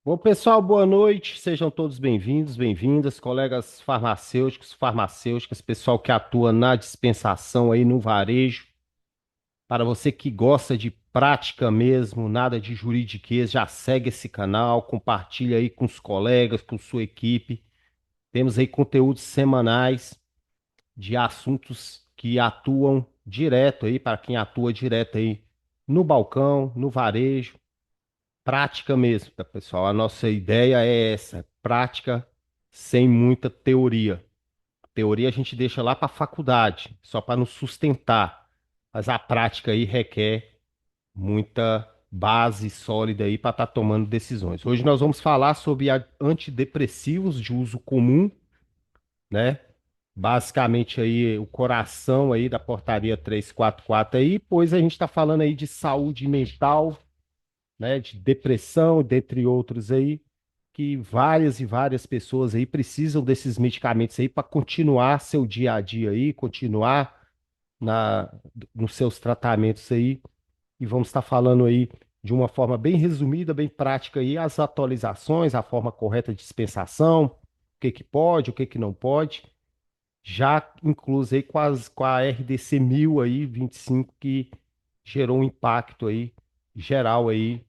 Bom, pessoal, boa noite. Sejam todos bem-vindos, bem-vindas, colegas farmacêuticos, farmacêuticas, pessoal que atua na dispensação aí no varejo. Para você que gosta de prática mesmo, nada de juridiquês, já segue esse canal, compartilha aí com os colegas, com sua equipe. Temos aí conteúdos semanais de assuntos que atuam direto aí, para quem atua direto aí no balcão, no varejo. Prática mesmo, tá, pessoal? A nossa ideia é essa, prática sem muita teoria. Teoria a gente deixa lá para a faculdade, só para nos sustentar. Mas a prática aí requer muita base sólida aí para estar tomando decisões. Hoje nós vamos falar sobre antidepressivos de uso comum, né? Basicamente aí o coração aí da portaria 344 aí, pois a gente está falando aí de saúde mental, né, de depressão, dentre outros aí, que várias e várias pessoas aí precisam desses medicamentos aí para continuar seu dia a dia aí, continuar na, nos seus tratamentos aí. E vamos estar falando aí de uma forma bem resumida, bem prática aí, as atualizações, a forma correta de dispensação, o que que pode, o que que não pode, já incluso aí com a RDC 1000 aí, 25, que gerou um impacto aí geral aí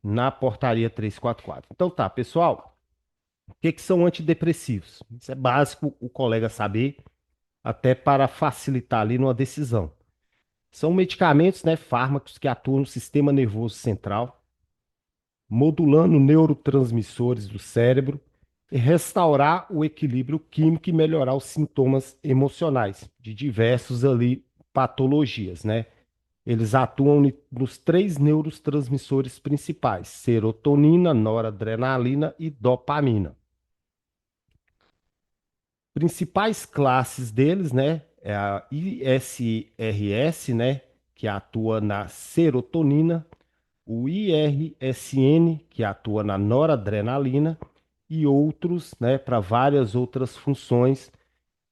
na portaria 344. Então tá, pessoal, o que que são antidepressivos? Isso é básico o colega saber, até para facilitar ali numa decisão. São medicamentos, né, fármacos que atuam no sistema nervoso central, modulando neurotransmissores do cérebro e restaurar o equilíbrio químico e melhorar os sintomas emocionais de diversos ali patologias, né? Eles atuam nos três neurotransmissores principais: serotonina, noradrenalina e dopamina. Principais classes deles, né, é a ISRS, né, que atua na serotonina, o IRSN, que atua na noradrenalina, e outros, né, para várias outras funções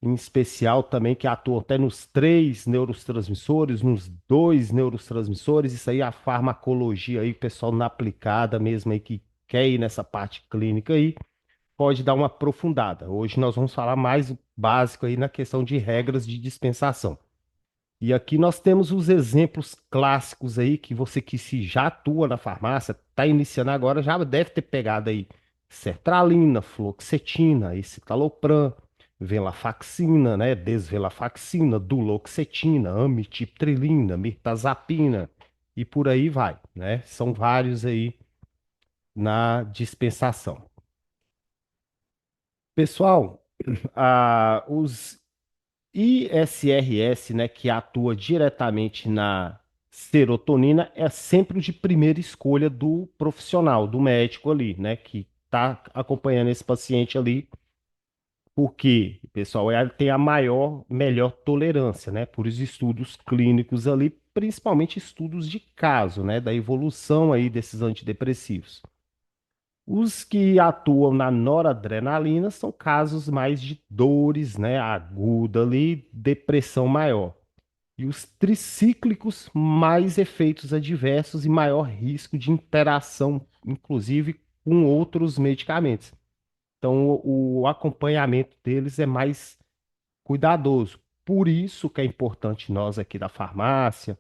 em especial também que atuam até nos três neurotransmissores, nos dois neurotransmissores, isso aí é a farmacologia aí, o pessoal na aplicada mesmo aí que quer ir nessa parte clínica aí, pode dar uma aprofundada. Hoje nós vamos falar mais básico aí na questão de regras de dispensação. E aqui nós temos os exemplos clássicos aí que você que se já atua na farmácia, está iniciando agora, já deve ter pegado aí sertralina, fluoxetina, escitalopram, venlafaxina, né, desvenlafaxina, duloxetina, amitriptilina, mirtazapina e por aí vai, né? São vários aí na dispensação. Pessoal, os ISRS, né, que atua diretamente na serotonina, é sempre o de primeira escolha do profissional, do médico ali, né, que está acompanhando esse paciente ali, porque, pessoal, ele tem a melhor tolerância, né, por os estudos clínicos ali, principalmente estudos de caso, né, da evolução aí desses antidepressivos. Os que atuam na noradrenalina são casos mais de dores, né, aguda ali, depressão maior. E os tricíclicos, mais efeitos adversos e maior risco de interação, inclusive com outros medicamentos. Então, o acompanhamento deles é mais cuidadoso. Por isso que é importante nós aqui da farmácia,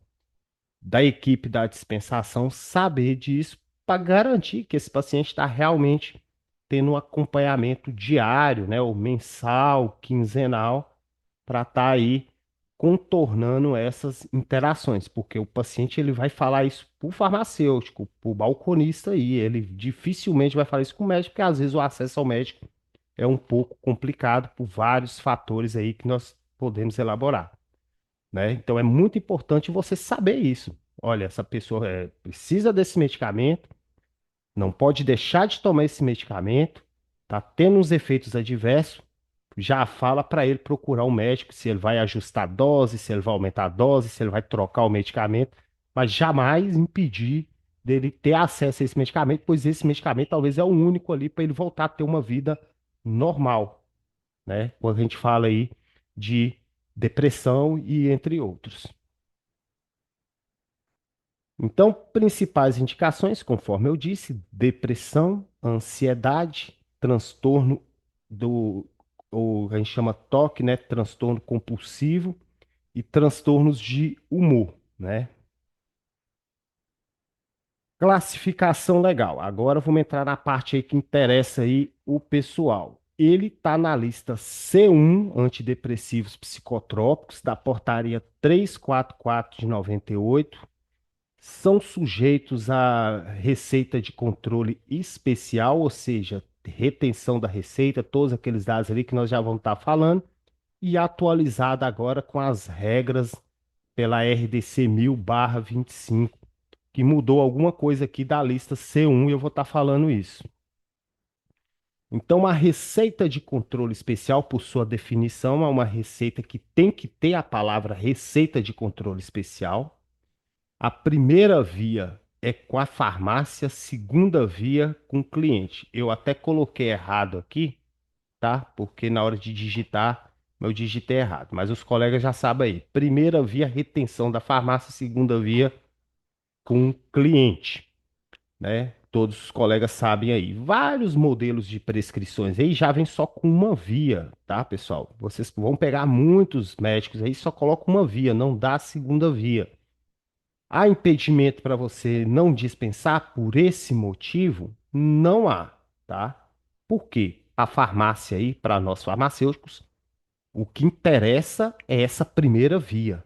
da equipe da dispensação saber disso para garantir que esse paciente está realmente tendo um acompanhamento diário, né, ou mensal, quinzenal, para estar aí contornando essas interações, porque o paciente ele vai falar isso para o farmacêutico, para o balconista aí, ele dificilmente vai falar isso com o médico, porque às vezes o acesso ao médico é um pouco complicado por vários fatores aí que nós podemos elaborar, né? Então é muito importante você saber isso. Olha, essa pessoa precisa desse medicamento, não pode deixar de tomar esse medicamento, tá tendo uns efeitos adversos, já fala para ele procurar um médico se ele vai ajustar a dose, se ele vai aumentar a dose, se ele vai trocar o medicamento, mas jamais impedir dele ter acesso a esse medicamento, pois esse medicamento talvez é o único ali para ele voltar a ter uma vida normal, né? Quando a gente fala aí de depressão e entre outros. Então, principais indicações, conforme eu disse, depressão, ansiedade, transtorno do, ou a gente chama TOC, né? Transtorno compulsivo e transtornos de humor, né? Classificação legal. Agora vamos entrar na parte aí que interessa aí o pessoal. Ele está na lista C1, antidepressivos psicotrópicos, da portaria 344 de 98. São sujeitos à receita de controle especial, ou seja, retenção da receita, todos aqueles dados ali que nós já vamos estar falando, e atualizada agora com as regras pela RDC 1000/25, que mudou alguma coisa aqui da lista C1 e eu vou estar falando isso. Então, a receita de controle especial, por sua definição, é uma receita que tem que ter a palavra receita de controle especial. A primeira via é com a farmácia, segunda via com o cliente. Eu até coloquei errado aqui, tá? Porque na hora de digitar, eu digitei errado. Mas os colegas já sabem aí. Primeira via, retenção da farmácia, segunda via com o cliente, né? Todos os colegas sabem aí. Vários modelos de prescrições aí já vem só com uma via, tá, pessoal? Vocês vão pegar muitos médicos aí, só colocam uma via, não dá a segunda via. Há impedimento para você não dispensar por esse motivo? Não há, tá? Por quê? A farmácia aí, para nós farmacêuticos, o que interessa é essa primeira via.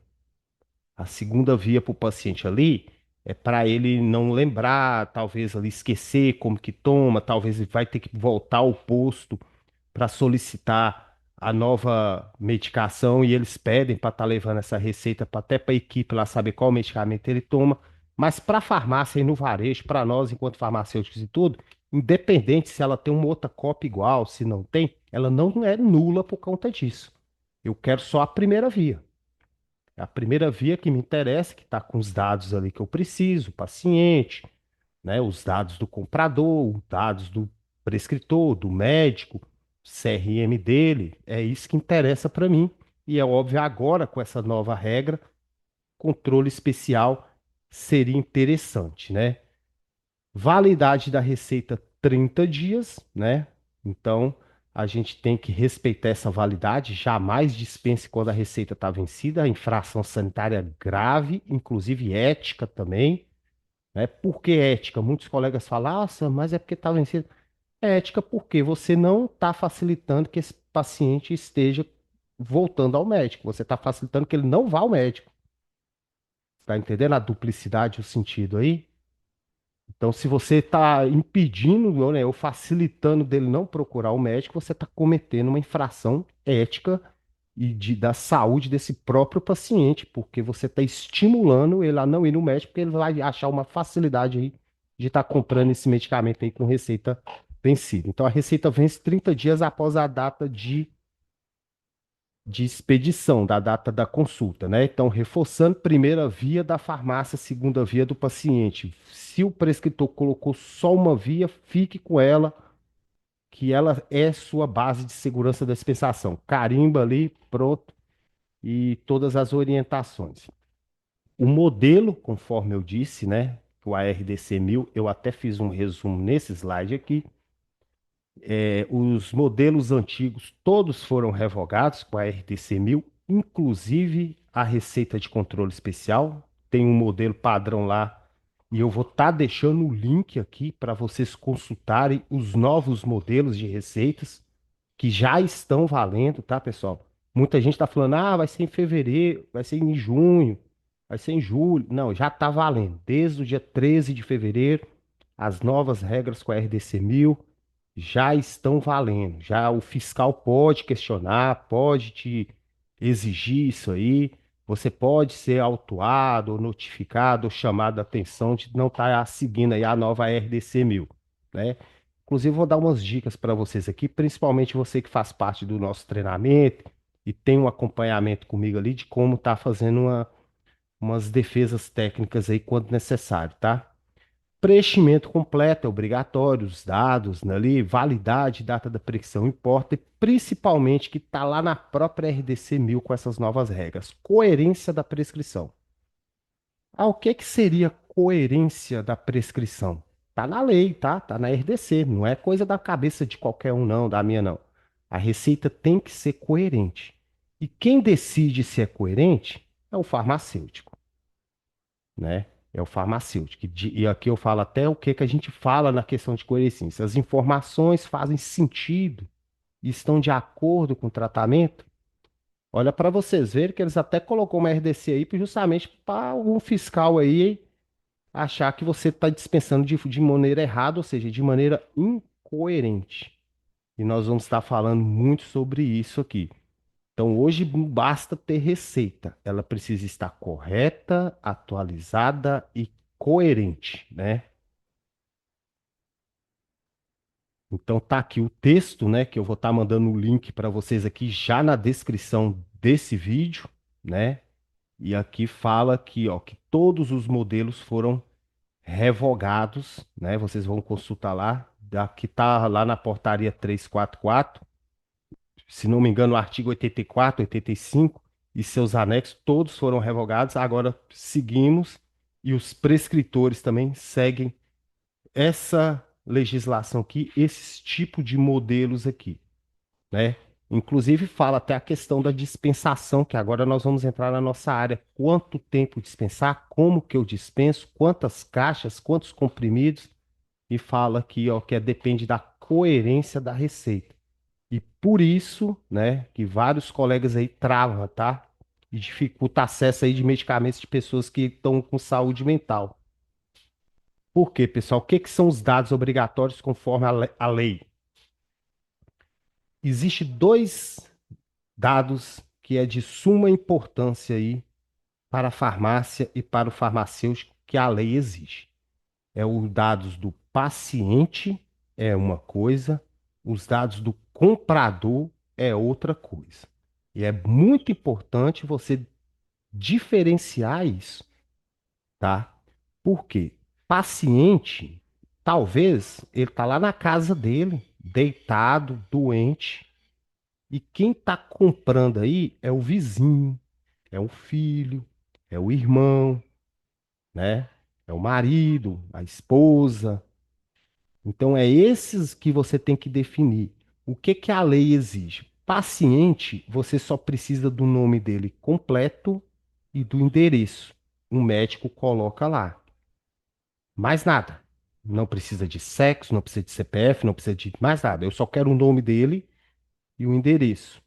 A segunda via para o paciente ali é para ele não lembrar, talvez ali esquecer como que toma, talvez ele vai ter que voltar ao posto para solicitar a nova medicação e eles pedem para estar levando essa receita até para a equipe lá saber qual medicamento ele toma. Mas para a farmácia e no varejo, para nós enquanto farmacêuticos e tudo, independente se ela tem uma outra cópia igual, se não tem, ela não é nula por conta disso. Eu quero só a primeira via. É a primeira via que me interessa, que está com os dados ali que eu preciso, o paciente, né? Os dados do comprador, os dados do prescritor, do médico, CRM dele. É isso que interessa para mim. E é óbvio, agora com essa nova regra, controle especial seria interessante, né? Validade da receita 30 dias, né? Então, a gente tem que respeitar essa validade, jamais dispense quando a receita está vencida, infração sanitária grave, inclusive ética também, né? Por que ética? Muitos colegas falam, nossa, mas é porque está vencido. É ética porque você não está facilitando que esse paciente esteja voltando ao médico, você está facilitando que ele não vá ao médico. Tá entendendo a duplicidade, o sentido aí? Então, se você está impedindo, né, ou facilitando dele não procurar o médico, você está cometendo uma infração ética da saúde desse próprio paciente, porque você está estimulando ele a não ir no médico, porque ele vai achar uma facilidade aí de estar comprando esse medicamento aí com receita vencida. Então, a receita vence 30 dias após a data de expedição, da data da consulta, né? Então, reforçando, primeira via da farmácia, segunda via do paciente. Se o prescritor colocou só uma via, fique com ela, que ela é sua base de segurança da dispensação. Carimba ali, pronto, e todas as orientações. O modelo, conforme eu disse, né? O ARDC 1000, eu até fiz um resumo nesse slide aqui. Os modelos antigos todos foram revogados com a RDC 1000, inclusive a receita de controle especial. Tem um modelo padrão lá e eu vou estar deixando o link aqui para vocês consultarem os novos modelos de receitas que já estão valendo, tá, pessoal? Muita gente está falando, ah, vai ser em fevereiro, vai ser em junho, vai ser em julho. Não, já está valendo. Desde o dia 13 de fevereiro, as novas regras com a RDC 1000 já estão valendo. Já o fiscal pode questionar, pode te exigir isso aí. Você pode ser autuado, ou notificado, ou chamado a atenção de não estar seguindo aí a nova RDC 1000, né? Inclusive, vou dar umas dicas para vocês aqui, principalmente você que faz parte do nosso treinamento e tem um acompanhamento comigo ali de como tá fazendo umas defesas técnicas aí quando necessário, tá? Preenchimento completo é obrigatório, os dados, né, ali, validade, data da prescrição importa, e principalmente que está lá na própria RDC 1000 com essas novas regras. Coerência da prescrição. Ah, o que que seria coerência da prescrição? Tá na lei, tá? Tá na RDC, não é coisa da cabeça de qualquer um, não, da minha não. A receita tem que ser coerente. E quem decide se é coerente é o farmacêutico, né? É o farmacêutico. E aqui eu falo até o que que a gente fala na questão de coerência. Se as informações fazem sentido e estão de acordo com o tratamento, olha para vocês verem que eles até colocou uma RDC aí justamente para um fiscal aí achar que você está dispensando de maneira errada, ou seja, de maneira incoerente. E nós vamos estar falando muito sobre isso aqui. Então, hoje não basta ter receita, ela precisa estar correta, atualizada e coerente, né? Então, tá aqui o texto, né, que eu vou estar mandando o link para vocês aqui já na descrição desse vídeo, né? E aqui fala aqui, ó, que todos os modelos foram revogados, né? Vocês vão consultar lá, que tá lá na portaria 344, se não me engano, o artigo 84, 85 e seus anexos, todos foram revogados. Agora seguimos e os prescritores também seguem essa legislação aqui, esses tipos de modelos aqui, né? Inclusive fala até a questão da dispensação, que agora nós vamos entrar na nossa área. Quanto tempo dispensar, como que eu dispenso, quantas caixas, quantos comprimidos, e fala aqui, ó, que depende da coerência da receita. E por isso, né, que vários colegas aí travam, tá? E dificulta acesso aí de medicamentos de pessoas que estão com saúde mental. Por quê, pessoal? O que que são os dados obrigatórios conforme a lei? Existe dois dados que é de suma importância aí para a farmácia e para o farmacêutico que a lei exige. É os dados do paciente é uma coisa, os dados do comprador é outra coisa. E é muito importante você diferenciar isso, tá? Porque paciente, talvez ele tá lá na casa dele, deitado, doente, e quem tá comprando aí é o vizinho, é o filho, é o irmão, né? É o marido, a esposa. Então é esses que você tem que definir. O que que a lei exige? Paciente, você só precisa do nome dele completo e do endereço. O médico coloca lá. Mais nada. Não precisa de sexo, não precisa de CPF, não precisa de mais nada. Eu só quero o nome dele e o endereço.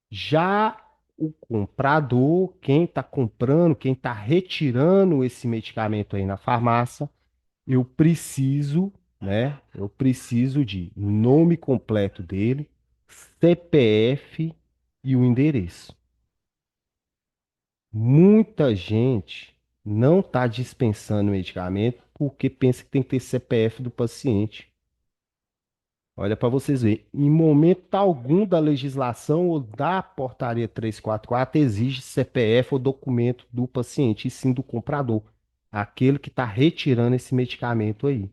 Já o comprador, quem está comprando, quem está retirando esse medicamento aí na farmácia, eu preciso, né? Eu preciso de nome completo dele, CPF e o endereço. Muita gente não está dispensando medicamento porque pensa que tem que ter CPF do paciente. Olha para vocês verem, em momento algum da legislação ou da portaria 344 exige CPF ou documento do paciente, e sim do comprador, aquele que está retirando esse medicamento aí.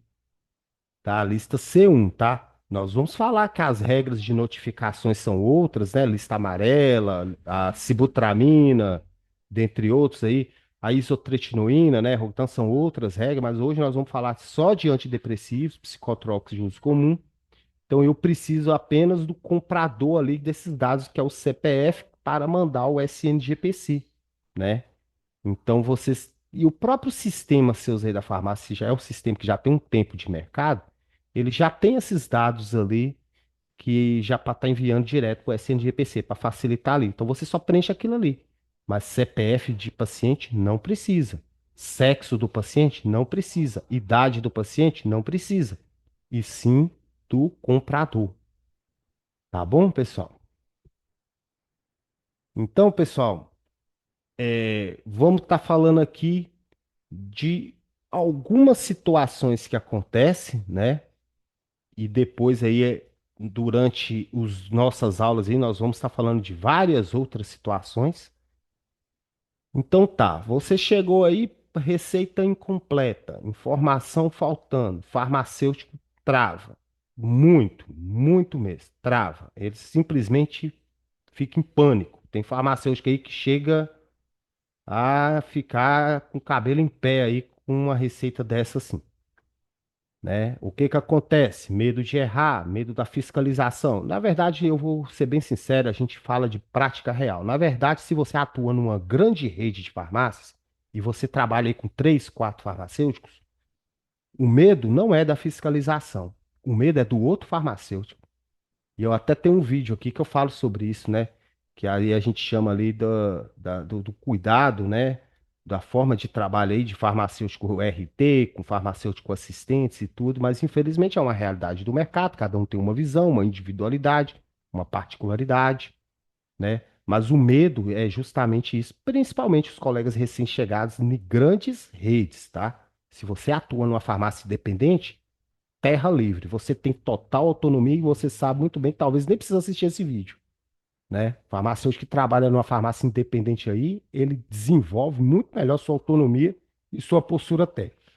Tá? A lista C1, tá? Nós vamos falar que as regras de notificações são outras, né? Lista amarela, a sibutramina, dentre outros aí, a isotretinoína, né? Então são outras regras, mas hoje nós vamos falar só de antidepressivos, psicotrópicos de uso comum. Então eu preciso apenas do comprador ali desses dados, que é o CPF, para mandar o SNGPC, né? Então vocês. E o próprio sistema seus aí da farmácia, já é um sistema que já tem um tempo de mercado, ele já tem esses dados ali que já para estar enviando direto para o SNGPC, para facilitar ali. Então você só preenche aquilo ali. Mas CPF de paciente não precisa. Sexo do paciente não precisa. Idade do paciente não precisa. E sim do comprador. Tá bom, pessoal? Então, pessoal, vamos estar falando aqui de algumas situações que acontecem, né? E depois aí, durante as nossas aulas aí, nós vamos estar falando de várias outras situações. Então tá, você chegou aí, receita incompleta, informação faltando, farmacêutico trava. Muito, muito mesmo, trava. Ele simplesmente fica em pânico. Tem farmacêutico aí que chega a ficar com o cabelo em pé aí com uma receita dessa assim, né? O que que acontece? Medo de errar, medo da fiscalização. Na verdade, eu vou ser bem sincero, a gente fala de prática real. Na verdade, se você atua numa grande rede de farmácias e você trabalha aí com três, quatro farmacêuticos, o medo não é da fiscalização. O medo é do outro farmacêutico. E eu até tenho um vídeo aqui que eu falo sobre isso, né? Que aí a gente chama ali do cuidado, né? Da forma de trabalho aí de farmacêutico RT, com farmacêutico assistentes e tudo, mas infelizmente é uma realidade do mercado, cada um tem uma visão, uma individualidade, uma particularidade, né? Mas o medo é justamente isso, principalmente os colegas recém-chegados em grandes redes, tá? Se você atua numa farmácia independente, terra livre. Você tem total autonomia e você sabe muito bem que talvez nem precisa assistir esse vídeo, né? Farmacêutico que trabalha numa farmácia independente aí, ele desenvolve muito melhor sua autonomia e sua postura técnica.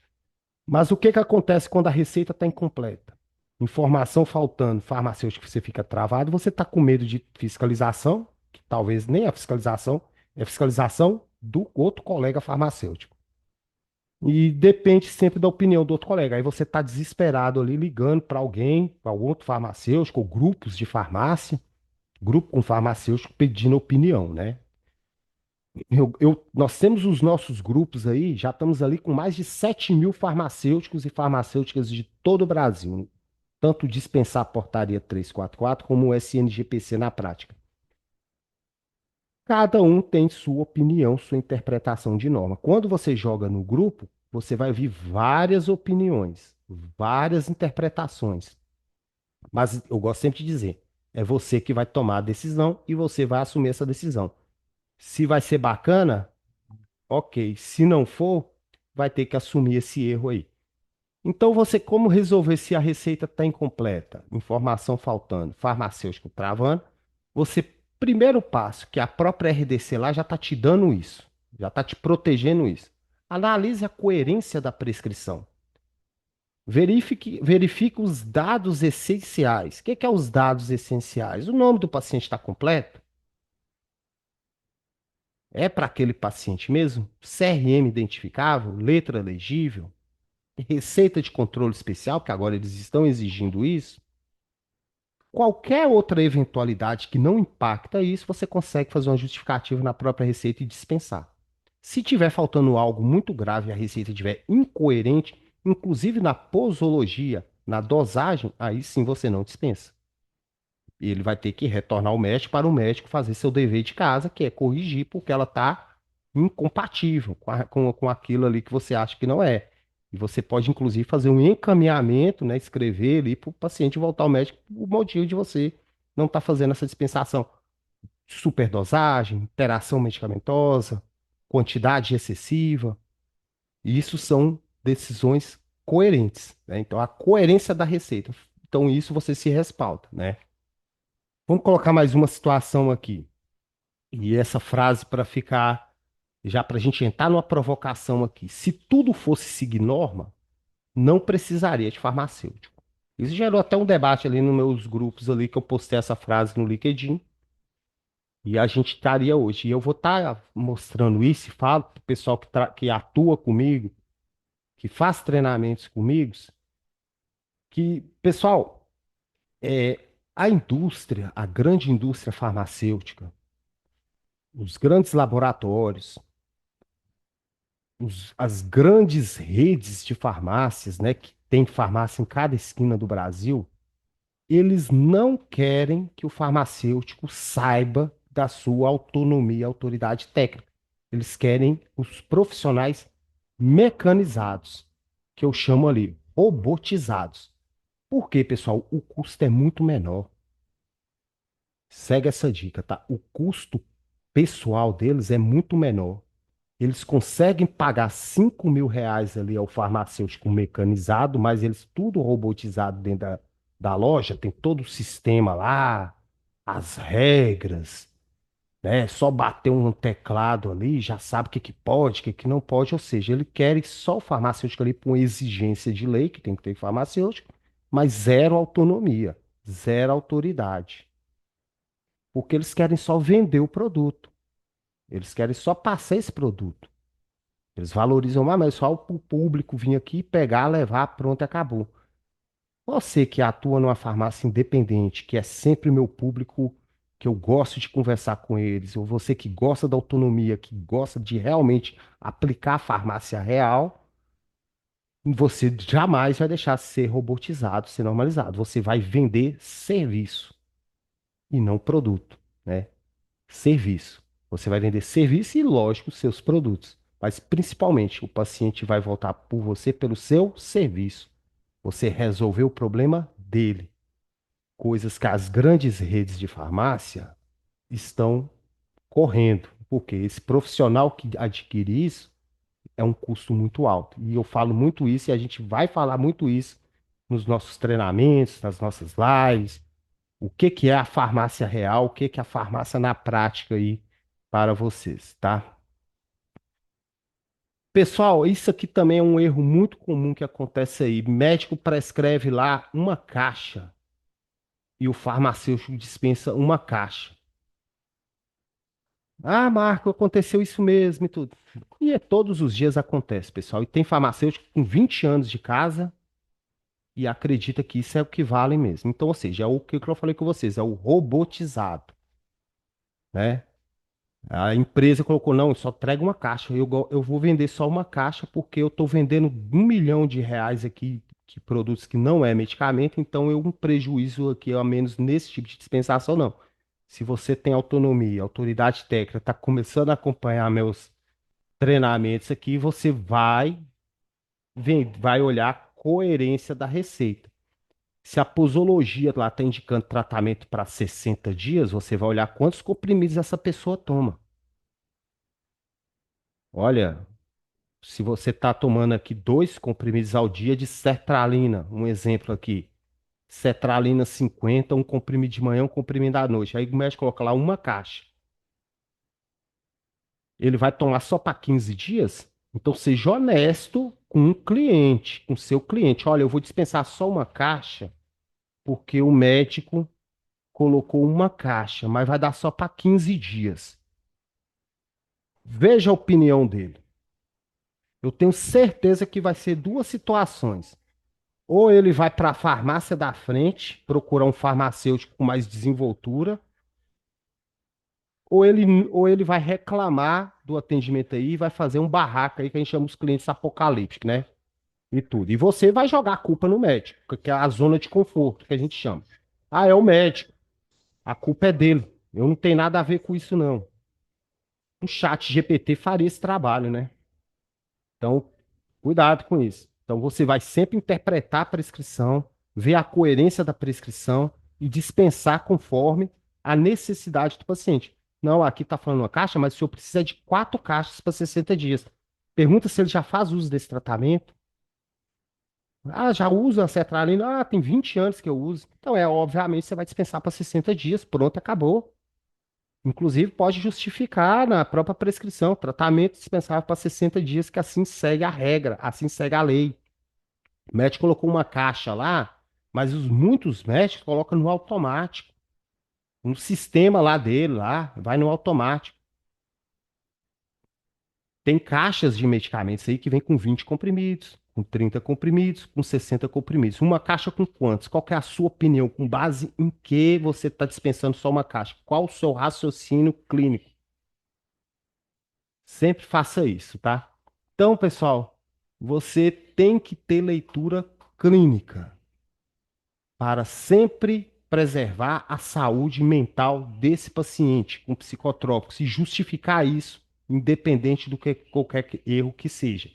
Mas o que que acontece quando a receita está incompleta? Informação faltando, farmacêutico que você fica travado, você está com medo de fiscalização, que talvez nem a fiscalização, é a fiscalização do outro colega farmacêutico. E depende sempre da opinião do outro colega. Aí você está desesperado ali ligando para alguém, para outro farmacêutico, ou grupos de farmácia, grupo com farmacêutico pedindo opinião, né? Nós temos os nossos grupos aí, já estamos ali com mais de 7.000 farmacêuticos e farmacêuticas de todo o Brasil. Tanto dispensar a portaria 344 como o SNGPC na prática. Cada um tem sua opinião, sua interpretação de norma. Quando você joga no grupo, você vai ouvir várias opiniões, várias interpretações. Mas eu gosto sempre de dizer, é você que vai tomar a decisão e você vai assumir essa decisão. Se vai ser bacana, ok. Se não for, vai ter que assumir esse erro aí. Então, você, como resolver se a receita está incompleta, informação faltando, farmacêutico travando? Você, primeiro passo, que a própria RDC lá já está te dando isso, já está te protegendo isso. Analise a coerência da prescrição. Verifique os dados essenciais. O que é os dados essenciais? O nome do paciente está completo? É para aquele paciente mesmo? CRM identificável? Letra legível? Receita de controle especial, que agora eles estão exigindo isso. Qualquer outra eventualidade que não impacta isso, você consegue fazer uma justificativa na própria receita e dispensar. Se tiver faltando algo muito grave e a receita estiver incoerente, inclusive na posologia, na dosagem, aí sim você não dispensa. E ele vai ter que retornar ao médico para o médico fazer seu dever de casa, que é corrigir porque ela está incompatível com aquilo ali que você acha que não é. E você pode, inclusive, fazer um encaminhamento, né, escrever ali para o paciente voltar ao médico o motivo de você não estar fazendo essa dispensação. Superdosagem, interação medicamentosa, quantidade excessiva. Isso são decisões coerentes, né? Então, a coerência da receita. Então, isso você se respalda, né? Vamos colocar mais uma situação aqui. E essa frase para ficar, já para a gente entrar numa provocação aqui. Se tudo fosse seguir norma, não precisaria de farmacêutico. Isso gerou até um debate ali nos meus grupos ali que eu postei essa frase no LinkedIn. E a gente estaria hoje. E eu vou estar mostrando isso e falo para o pessoal que atua comigo, que faz treinamentos comigo, que, pessoal, a indústria, a grande indústria farmacêutica, os grandes laboratórios, as grandes redes de farmácias, né, que tem farmácia em cada esquina do Brasil, eles não querem que o farmacêutico saiba da sua autonomia e autoridade técnica. Eles querem os profissionais mecanizados, que eu chamo ali, robotizados. Por quê, pessoal? O custo é muito menor. Segue essa dica, tá? O custo pessoal deles é muito menor. Eles conseguem pagar R$ 5.000 ali ao farmacêutico mecanizado, mas eles tudo robotizado dentro da loja, tem todo o sistema lá, as regras, né? Só bater um teclado ali, já sabe o que que pode, o que que não pode, ou seja, ele quer só o farmacêutico ali por uma exigência de lei, que tem que ter farmacêutico, mas zero autonomia, zero autoridade, porque eles querem só vender o produto, eles querem só passar esse produto. Eles valorizam mais, mas só o público vir aqui, pegar, levar, pronto, acabou. Você que atua numa farmácia independente, que é sempre meu público, que eu gosto de conversar com eles, ou você que gosta da autonomia, que gosta de realmente aplicar a farmácia real, você jamais vai deixar de ser robotizado, ser normalizado. Você vai vender serviço e não produto, né? Serviço. Você vai vender serviço e, lógico, seus produtos. Mas principalmente o paciente vai voltar por você pelo seu serviço. Você resolveu o problema dele. Coisas que as grandes redes de farmácia estão correndo. Porque esse profissional que adquire isso é um custo muito alto. E eu falo muito isso e a gente vai falar muito isso nos nossos treinamentos, nas nossas lives. O que que é a farmácia real, o que que é a farmácia na prática aí para vocês, tá? Pessoal, isso aqui também é um erro muito comum que acontece aí. Médico prescreve lá uma caixa e o farmacêutico dispensa uma caixa. Ah, Marco, aconteceu isso mesmo e tudo. E é todos os dias acontece, pessoal. E tem farmacêutico com 20 anos de casa e acredita que isso é o que vale mesmo. Então, ou seja, é o que eu falei com vocês, é o robotizado, né? A empresa colocou, não, eu só entrego uma caixa. Eu vou vender só uma caixa porque eu estou vendendo R$ 1 milhão aqui de produtos que não é medicamento, então eu um prejuízo aqui a menos nesse tipo de dispensação, não. Se você tem autonomia, autoridade técnica, está começando a acompanhar meus treinamentos aqui, você vai olhar a coerência da receita. Se a posologia lá está indicando tratamento para 60 dias, você vai olhar quantos comprimidos essa pessoa toma. Olha, se você está tomando aqui 2 comprimidos ao dia de sertralina, um exemplo aqui, sertralina 50, um comprimido de manhã, um comprimido à noite. Aí o médico coloca lá uma caixa. Ele vai tomar só para 15 dias? Então seja honesto com o cliente, com o seu cliente. Olha, eu vou dispensar só uma caixa porque o médico colocou uma caixa, mas vai dar só para 15 dias. Veja a opinião dele. Eu tenho certeza que vai ser duas situações. Ou ele vai para a farmácia da frente, procurar um farmacêutico com mais desenvoltura, ou ele vai reclamar do atendimento aí e vai fazer um barraco aí que a gente chama os clientes apocalípticos, né? E tudo. E você vai jogar a culpa no médico, que é a zona de conforto que a gente chama. Ah, é o médico. A culpa é dele. Eu não tenho nada a ver com isso, não. O chat GPT faria esse trabalho, né? Então, cuidado com isso. Então, você vai sempre interpretar a prescrição, ver a coerência da prescrição e dispensar conforme a necessidade do paciente. Não, aqui está falando uma caixa, mas o senhor precisa de 4 caixas para 60 dias. Pergunta se ele já faz uso desse tratamento. Ah, já usa a cetralina? Ah, tem 20 anos que eu uso. Então, obviamente, você vai dispensar para 60 dias. Pronto, acabou. Inclusive, pode justificar na própria prescrição, tratamento dispensável para 60 dias, que assim segue a regra, assim segue a lei. O médico colocou uma caixa lá, mas muitos médicos colocam no automático. Um sistema lá dele, lá, vai no automático. Tem caixas de medicamentos aí que vem com 20 comprimidos, com 30 comprimidos, com 60 comprimidos. Uma caixa com quantos? Qual que é a sua opinião? Com base em que você está dispensando só uma caixa? Qual o seu raciocínio clínico? Sempre faça isso, tá? Então, pessoal, você tem que ter leitura clínica para sempre preservar a saúde mental desse paciente com psicotrópicos e justificar isso, independente do que qualquer erro que seja.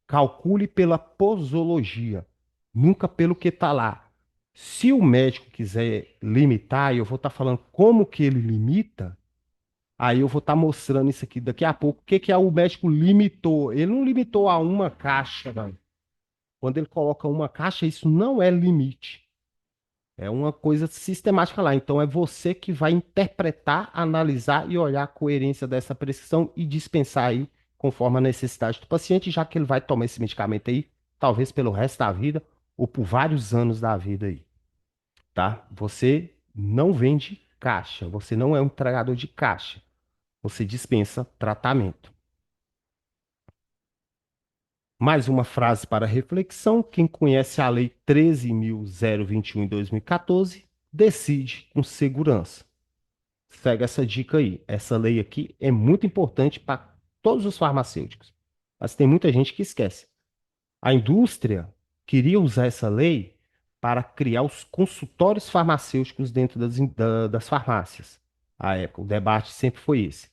Calcule pela posologia, nunca pelo que está lá. Se o médico quiser limitar, e eu vou estar falando como que ele limita, aí eu vou estar mostrando isso aqui daqui a pouco. O que que é o médico limitou? Ele não limitou a uma caixa, não. Quando ele coloca uma caixa, isso não é limite. É uma coisa sistemática lá. Então é você que vai interpretar, analisar e olhar a coerência dessa prescrição e dispensar aí conforme a necessidade do paciente, já que ele vai tomar esse medicamento aí, talvez pelo resto da vida ou por vários anos da vida aí, tá? Você não vende caixa, você não é um entregador de caixa. Você dispensa tratamento. Mais uma frase para reflexão: quem conhece a Lei 13.021 em 2014 decide com segurança. Segue essa dica aí. Essa lei aqui é muito importante para todos os farmacêuticos, mas tem muita gente que esquece. A indústria queria usar essa lei para criar os consultórios farmacêuticos dentro das farmácias. À época, o debate sempre foi esse.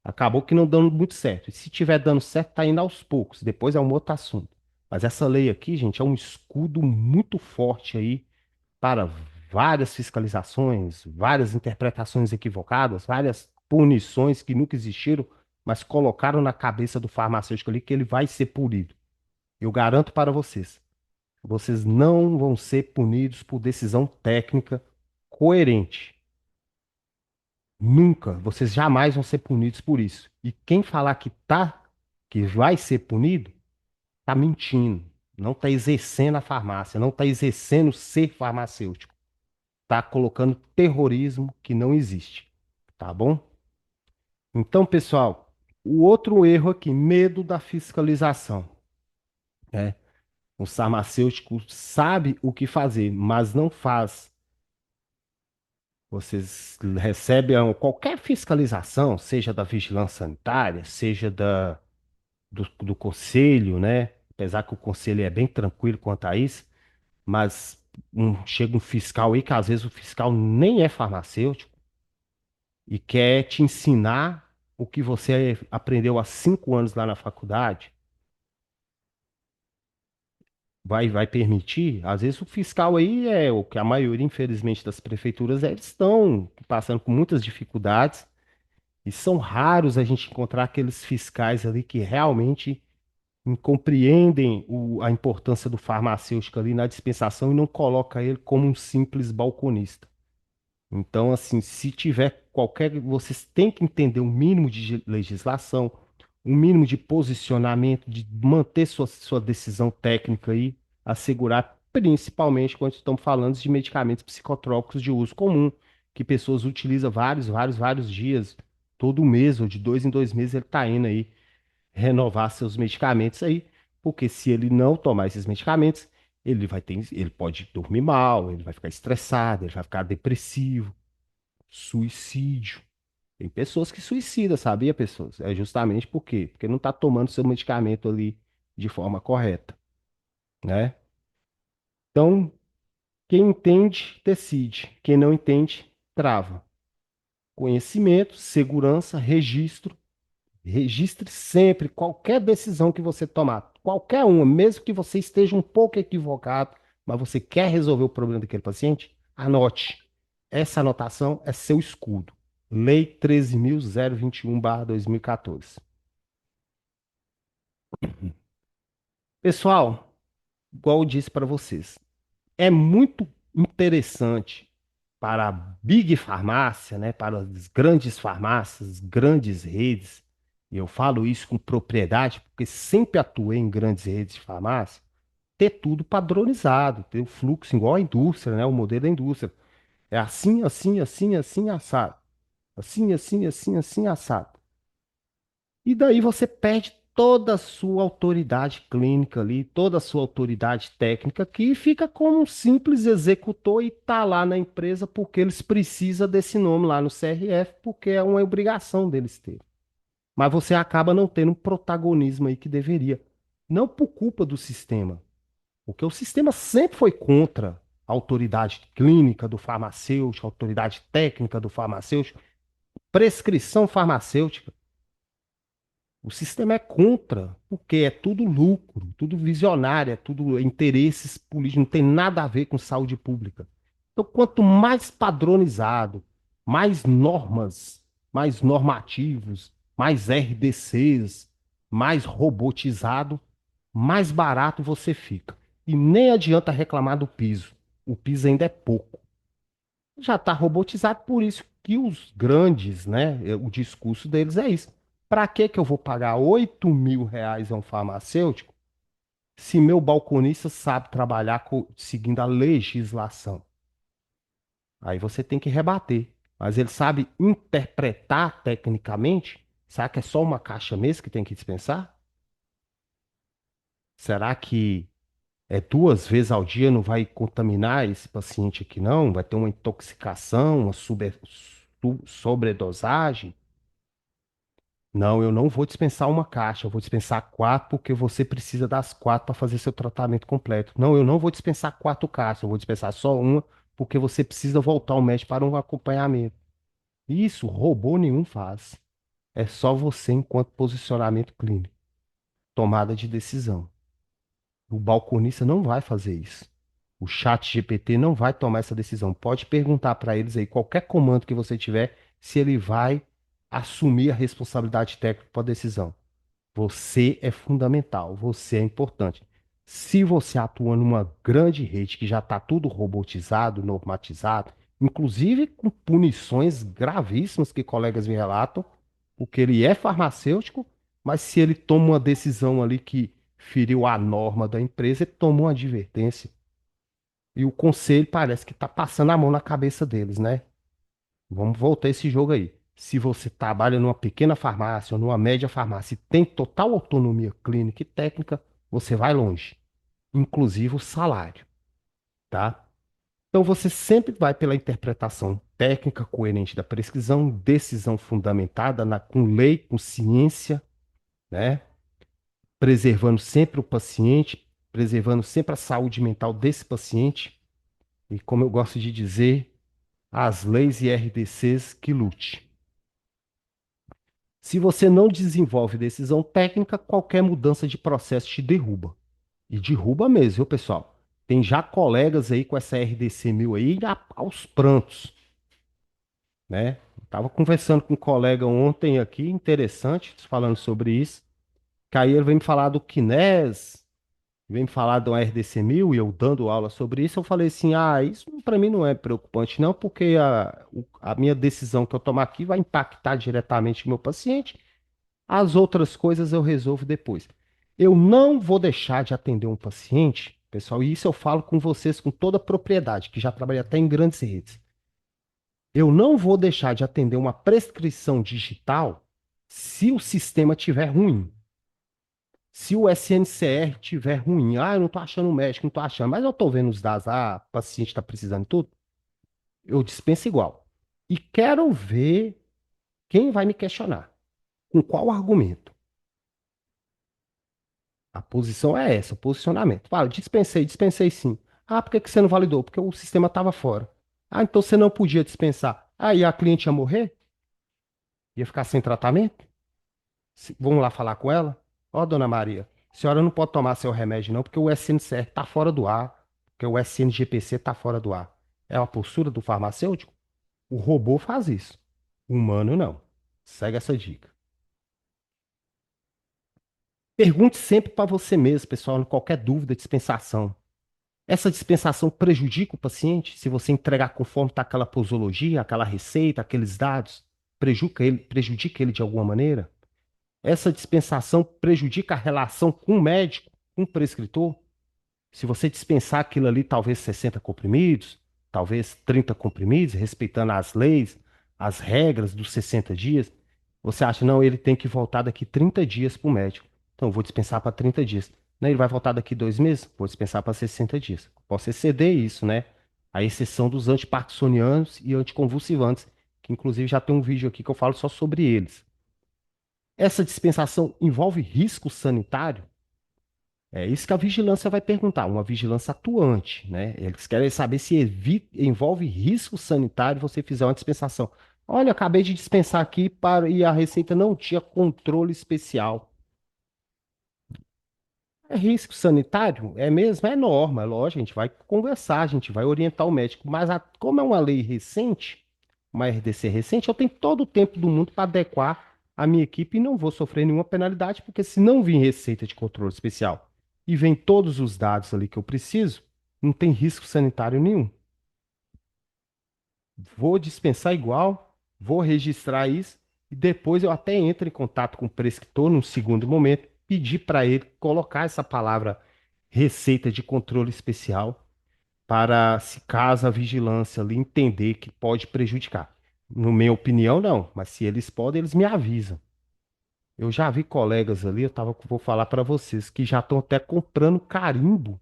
Acabou que não dando muito certo. E se tiver dando certo, tá indo aos poucos. Depois é um outro assunto. Mas essa lei aqui, gente, é um escudo muito forte aí para várias fiscalizações, várias interpretações equivocadas, várias punições que nunca existiram, mas colocaram na cabeça do farmacêutico ali que ele vai ser punido. Eu garanto para vocês, vocês não vão ser punidos por decisão técnica coerente. Nunca, vocês jamais vão ser punidos por isso. E quem falar que vai ser punido, tá mentindo. Não tá exercendo a farmácia, não tá exercendo ser farmacêutico. Tá colocando terrorismo que não existe. Tá bom? Então, pessoal, o outro erro aqui, medo da fiscalização. Né? O farmacêutico sabe o que fazer, mas não faz. Vocês recebem qualquer fiscalização, seja da vigilância sanitária, seja do conselho, né? Apesar que o conselho é bem tranquilo quanto a isso, mas chega um fiscal aí que às vezes o fiscal nem é farmacêutico e quer te ensinar o que você aprendeu há 5 anos lá na faculdade. Vai permitir? Às vezes o fiscal aí é o que a maioria, infelizmente, das prefeituras, eles estão passando por muitas dificuldades. E são raros a gente encontrar aqueles fiscais ali que realmente compreendem a importância do farmacêutico ali na dispensação e não coloca ele como um simples balconista. Então, assim, se tiver qualquer, vocês têm que entender o mínimo de legislação, o mínimo de posicionamento, de manter sua decisão técnica aí, assegurar, principalmente quando estamos falando de medicamentos psicotrópicos de uso comum, que pessoas utilizam vários dias, todo mês ou de 2 em 2 meses ele está indo aí renovar seus medicamentos aí, porque se ele não tomar esses medicamentos, ele pode dormir mal, ele vai ficar estressado, ele vai ficar depressivo, suicídio. Tem pessoas que suicidam, sabia, pessoas? É justamente por quê? Porque não está tomando seu medicamento ali de forma correta, né? Então, quem entende, decide. Quem não entende, trava. Conhecimento, segurança, registro. Registre sempre qualquer decisão que você tomar, qualquer uma, mesmo que você esteja um pouco equivocado, mas você quer resolver o problema daquele paciente, anote. Essa anotação é seu escudo. Lei 13.021/2014. Pessoal, igual eu disse para vocês, é muito interessante para a Big Farmácia, né, para as grandes farmácias, grandes redes, e eu falo isso com propriedade, porque sempre atuei em grandes redes de farmácia, ter tudo padronizado, ter o fluxo igual a indústria, né, o modelo da indústria. É assim, assim, assim, assim, assado. Assim, assim, assim, assim, assado. E daí você perde toda a sua autoridade clínica ali, toda a sua autoridade técnica, que fica como um simples executor e tá lá na empresa porque eles precisam desse nome lá no CRF, porque é uma obrigação deles ter. Mas você acaba não tendo um protagonismo aí que deveria. Não por culpa do sistema, porque o sistema sempre foi contra a autoridade clínica do farmacêutico, a autoridade técnica do farmacêutico, prescrição farmacêutica. O sistema é contra, porque é tudo lucro, tudo visionário, é tudo interesses políticos, não tem nada a ver com saúde pública. Então, quanto mais padronizado, mais normas, mais normativos, mais RDCs, mais robotizado, mais barato você fica. E nem adianta reclamar do piso. O piso ainda é pouco. Já está robotizado, por isso que os grandes, né? O discurso deles é isso. Para que que eu vou pagar R$ 8.000 a um farmacêutico se meu balconista sabe trabalhar seguindo a legislação? Aí você tem que rebater. Mas ele sabe interpretar tecnicamente? Será que é só uma caixa mesmo que tem que dispensar? Será que duas vezes ao dia não vai contaminar esse paciente aqui, não? Vai ter uma intoxicação, uma sobredosagem? Não, eu não vou dispensar uma caixa, eu vou dispensar quatro porque você precisa das quatro para fazer seu tratamento completo. Não, eu não vou dispensar quatro caixas, eu vou dispensar só uma porque você precisa voltar ao médico para um acompanhamento. Isso, robô nenhum faz. É só você enquanto posicionamento clínico, tomada de decisão. O balconista não vai fazer isso. O chat GPT não vai tomar essa decisão. Pode perguntar para eles aí, qualquer comando que você tiver, se ele vai assumir a responsabilidade técnica para a decisão. Você é fundamental, você é importante. Se você atua numa grande rede que já está tudo robotizado, normatizado, inclusive com punições gravíssimas que colegas me relatam, porque ele é farmacêutico, mas se ele toma uma decisão ali que feriu a norma da empresa, ele toma uma advertência. E o conselho parece que está passando a mão na cabeça deles, né? Vamos voltar esse jogo aí. Se você trabalha numa pequena farmácia ou numa média farmácia e tem total autonomia clínica e técnica, você vai longe, inclusive o salário, tá? Então você sempre vai pela interpretação técnica coerente da prescrição, decisão fundamentada com lei, com ciência, né? Preservando sempre o paciente, preservando sempre a saúde mental desse paciente e, como eu gosto de dizer, as leis e RDCs que lute. Se você não desenvolve decisão técnica, qualquer mudança de processo te derruba. E derruba mesmo, viu, pessoal? Tem já colegas aí com essa RDC 1000 aí aos prantos, né? Tava conversando com um colega ontem aqui, interessante, falando sobre isso. Que aí ele vem me falar do Kinés, vem me falar do RDC 1000 e eu dando aula sobre isso. Eu falei assim: ah, isso para mim não é preocupante, não, porque a minha decisão que eu tomar aqui vai impactar diretamente o meu paciente. As outras coisas eu resolvo depois. Eu não vou deixar de atender um paciente, pessoal, e isso eu falo com vocês com toda a propriedade, que já trabalhei até em grandes redes. Eu não vou deixar de atender uma prescrição digital se o sistema tiver ruim. Se o SNCR tiver ruim, eu não estou achando o médico, não estou achando, mas eu estou vendo os dados, o paciente está precisando de tudo, eu dispenso igual. E quero ver quem vai me questionar. Com qual argumento? A posição é essa, o posicionamento. Fala, dispensei, dispensei sim. Ah, por que que você não validou? Porque o sistema estava fora. Ah, então você não podia dispensar. Aí a cliente ia morrer? Ia ficar sem tratamento? Vamos lá falar com ela? Ó, dona Maria, a senhora não pode tomar seu remédio não, porque o SNCR está fora do ar, porque o SNGPC está fora do ar. É a postura do farmacêutico? O robô faz isso. O humano não. Segue essa dica. Pergunte sempre para você mesmo, pessoal, qualquer dúvida, dispensação. Essa dispensação prejudica o paciente se você entregar conforme está aquela posologia, aquela receita, aqueles dados? Prejudica ele de alguma maneira? Essa dispensação prejudica a relação com o médico, com o prescritor? Se você dispensar aquilo ali, talvez 60 comprimidos, talvez 30 comprimidos, respeitando as leis, as regras dos 60 dias, você acha, não, ele tem que voltar daqui 30 dias para o médico. Então, eu vou dispensar para 30 dias. Não, ele vai voltar daqui 2 meses? Vou dispensar para 60 dias. Posso exceder isso, né? A exceção dos antiparkinsonianos e anticonvulsivantes, que inclusive já tem um vídeo aqui que eu falo só sobre eles. Essa dispensação envolve risco sanitário? É isso que a vigilância vai perguntar, uma vigilância atuante, né? Eles querem saber se envolve risco sanitário você fizer uma dispensação. Olha, acabei de dispensar aqui e a receita não tinha controle especial. É risco sanitário? É mesmo? É norma, é lógico, a gente vai conversar, a gente vai orientar o médico, mas como é uma lei recente, uma RDC recente, eu tenho todo o tempo do mundo para adequar a minha equipe e não vou sofrer nenhuma penalidade, porque se não vir receita de controle especial e vem todos os dados ali que eu preciso, não tem risco sanitário nenhum. Vou dispensar igual, vou registrar isso e depois eu até entro em contato com o prescritor num segundo momento, pedir para ele colocar essa palavra receita de controle especial para, se caso a vigilância ali entender que pode prejudicar. Na minha opinião, não, mas se eles podem, eles me avisam. Eu já vi colegas ali, vou falar para vocês, que já estão até comprando carimbo,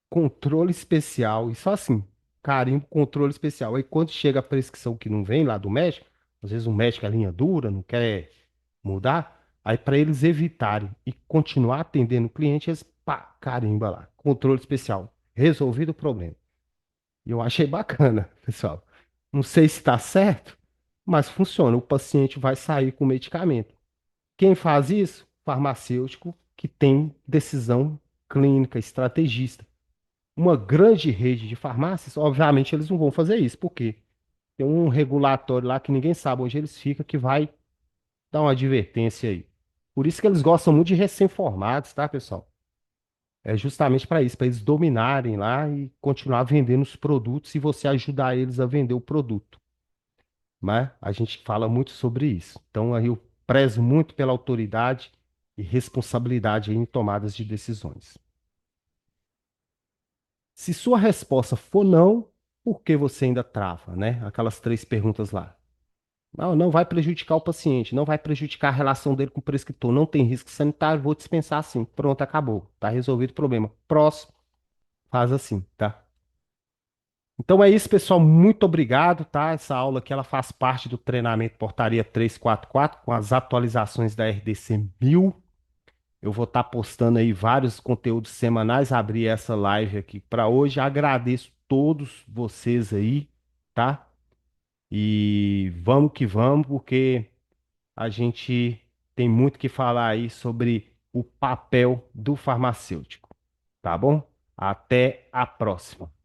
controle especial, e só assim, carimbo, controle especial. Aí quando chega a prescrição que não vem lá do médico, às vezes o médico é linha dura, não quer mudar, aí para eles evitarem e continuar atendendo o cliente, eles pá, carimba lá, controle especial, resolvido o problema. E eu achei bacana, pessoal. Não sei se está certo, mas funciona. O paciente vai sair com o medicamento. Quem faz isso? Farmacêutico que tem decisão clínica, estrategista. Uma grande rede de farmácias, obviamente, eles não vão fazer isso, porque tem um regulatório lá que ninguém sabe onde eles ficam que vai dar uma advertência aí. Por isso que eles gostam muito de recém-formados, tá, pessoal? É justamente para isso, para eles dominarem lá e continuar vendendo os produtos e você ajudar eles a vender o produto, né? A gente fala muito sobre isso. Então, aí eu prezo muito pela autoridade e responsabilidade aí em tomadas de decisões. Se sua resposta for não, por que você ainda trava, né? Aquelas três perguntas lá. Não, não vai prejudicar o paciente, não vai prejudicar a relação dele com o prescritor, não tem risco sanitário, vou dispensar assim. Pronto, acabou. Tá resolvido o problema. Próximo, faz assim, tá? Então é isso, pessoal. Muito obrigado, tá? Essa aula aqui ela faz parte do treinamento Portaria 344 com as atualizações da RDC 1000. Eu vou estar postando aí vários conteúdos semanais. Abri essa live aqui para hoje. Agradeço todos vocês aí, tá? E vamos que vamos, porque a gente tem muito que falar aí sobre o papel do farmacêutico, tá bom? Até a próxima.